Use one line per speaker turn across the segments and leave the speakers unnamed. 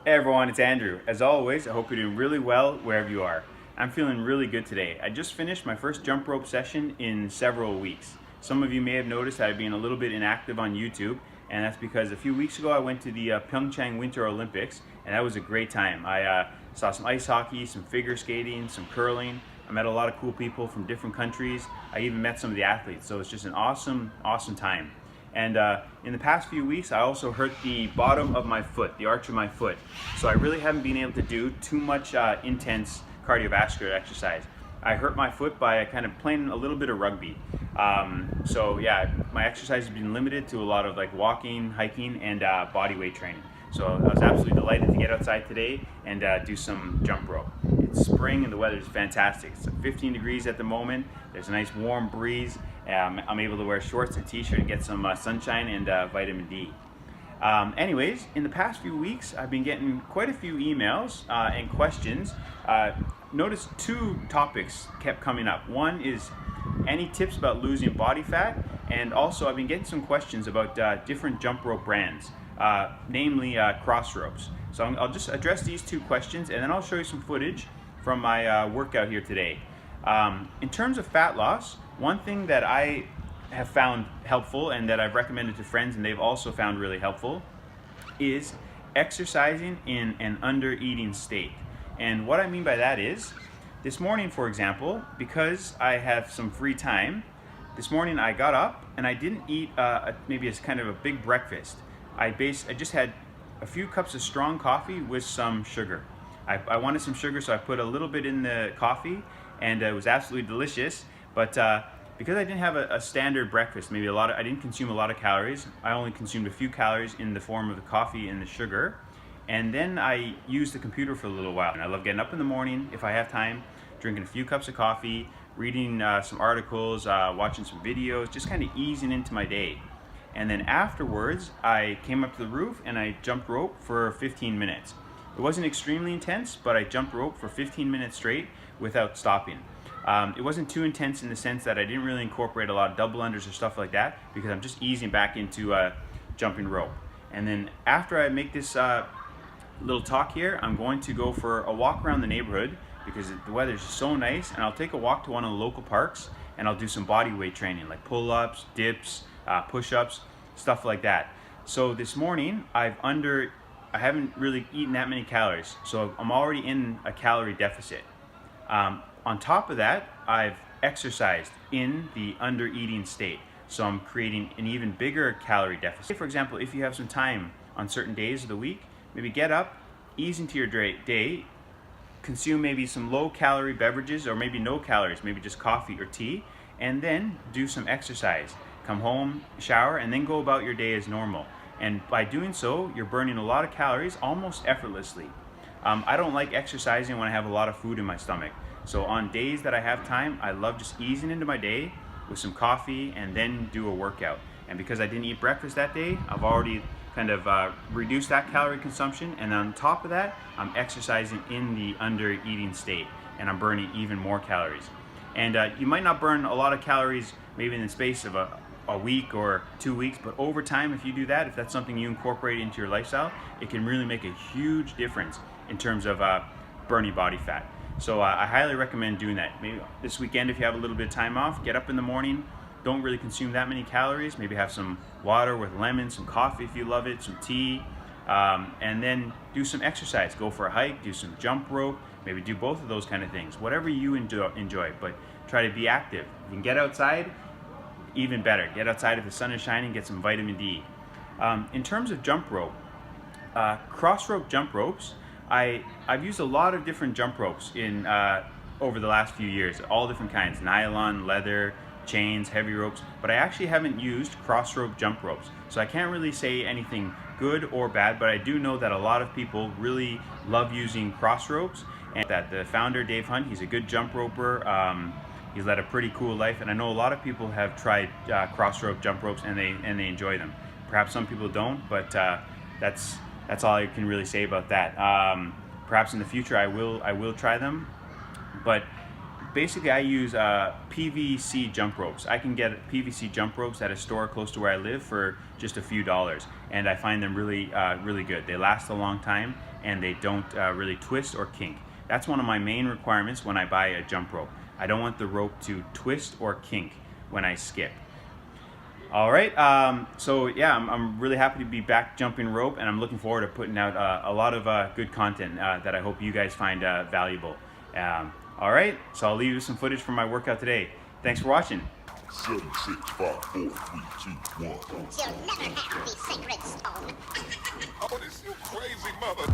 Hey everyone, it's Andrew. As always, I hope you're doing really well wherever you are. I'm feeling really good today. I just finished my first jump rope session in several weeks. Some of you may have noticed that I've been a little bit inactive on YouTube, and that's because a few weeks ago I went to the Pyeongchang Winter Olympics, and that was a great time. I saw some ice hockey, some figure skating, some curling. I met a lot of cool people from different countries. I even met some of the athletes, so it's just an awesome, awesome time. And in the past few weeks, I also hurt the bottom of my foot, the arch of my foot. So I really haven't been able to do too much intense cardiovascular exercise. I hurt my foot by kind of playing a little bit of rugby. So yeah, my exercise has been limited to a lot of like walking, hiking, and body weight training. So I was absolutely delighted to get outside today and do some jump rope. It's spring and the weather is fantastic. It's 15 degrees at the moment. There's a nice warm breeze. I'm able to wear shorts and t-shirt and get some sunshine and vitamin D. Anyways, in the past few weeks, I've been getting quite a few emails and questions. Notice two topics kept coming up. One is any tips about losing body fat, and also I've been getting some questions about different jump rope brands, namely Crossropes. So I'll just address these two questions, and then I'll show you some footage from my workout here today. In terms of fat loss, one thing that I have found helpful and that I've recommended to friends and they've also found really helpful is exercising in an under-eating state. And what I mean by that is, this morning, for example, because I have some free time, this morning I got up and I didn't eat maybe as kind of a big breakfast. I just had a few cups of strong coffee with some sugar. I wanted some sugar, so I put a little bit in the coffee, and it was absolutely delicious. But because I didn't have a standard breakfast, I didn't consume a lot of calories. I only consumed a few calories in the form of the coffee and the sugar. And then I used the computer for a little while. And I love getting up in the morning, if I have time, drinking a few cups of coffee, reading some articles, watching some videos, just kind of easing into my day. And then afterwards, I came up to the roof and I jumped rope for 15 minutes. It wasn't extremely intense, but I jumped rope for 15 minutes straight without stopping. It wasn't too intense in the sense that I didn't really incorporate a lot of double unders or stuff like that, because I'm just easing back into jumping rope. And then after I make this little talk here, I'm going to go for a walk around the neighborhood because the weather is so nice, and I'll take a walk to one of the local parks and I'll do some body weight training like pull-ups, dips, push-ups, stuff like that. So this morning I haven't really eaten that many calories, so I'm already in a calorie deficit. On top of that, I've exercised in the under-eating state, so I'm creating an even bigger calorie deficit. For example, if you have some time on certain days of the week, maybe get up, ease into your day, consume maybe some low-calorie beverages or maybe no calories, maybe just coffee or tea, and then do some exercise. Come home, shower, and then go about your day as normal. And by doing so, you're burning a lot of calories almost effortlessly. I don't like exercising when I have a lot of food in my stomach. So on days that I have time, I love just easing into my day with some coffee and then do a workout. And because I didn't eat breakfast that day, I've already kind of reduced that calorie consumption. And on top of that, I'm exercising in the under-eating state and I'm burning even more calories. And you might not burn a lot of calories maybe in the space of a week or 2 weeks, but over time, if you do that, if that's something you incorporate into your lifestyle, it can really make a huge difference in terms of burning body fat. So I highly recommend doing that. Maybe this weekend, if you have a little bit of time off, get up in the morning, don't really consume that many calories, maybe have some water with lemon, some coffee if you love it, some tea, and then do some exercise. Go for a hike, do some jump rope, maybe do both of those kind of things, whatever you enjoy, but try to be active. You can get outside, even better. Get outside if the sun is shining, get some vitamin D. In terms of jump rope, Crossrope jump ropes, I've used a lot of different jump ropes over the last few years, all different kinds, nylon, leather, chains, heavy ropes, but I actually haven't used Crossrope jump ropes. So I can't really say anything good or bad, but I do know that a lot of people really love using Crossropes, and that the founder, Dave Hunt, he's a good jump roper. He's led a pretty cool life, and I know a lot of people have tried Crossrope jump ropes and they enjoy them. Perhaps some people don't, but that's all I can really say about that. Perhaps in the future I will try them, but basically I use PVC jump ropes. I can get PVC jump ropes at a store close to where I live for just a few dollars, and I find them really good. They last a long time and they don't really twist or kink. That's one of my main requirements when I buy a jump rope. I don't want the rope to twist or kink when I skip. All right, so yeah, I'm really happy to be back jumping rope, and I'm looking forward to putting out a lot of good content that I hope you guys find valuable. All right, so I'll leave you with some footage from my workout today. Thanks for watching.
7, 6, 5, 4, 3, 2, 1.
You'll never have the sacred stone.
Oh, this you crazy mother.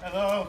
Hello.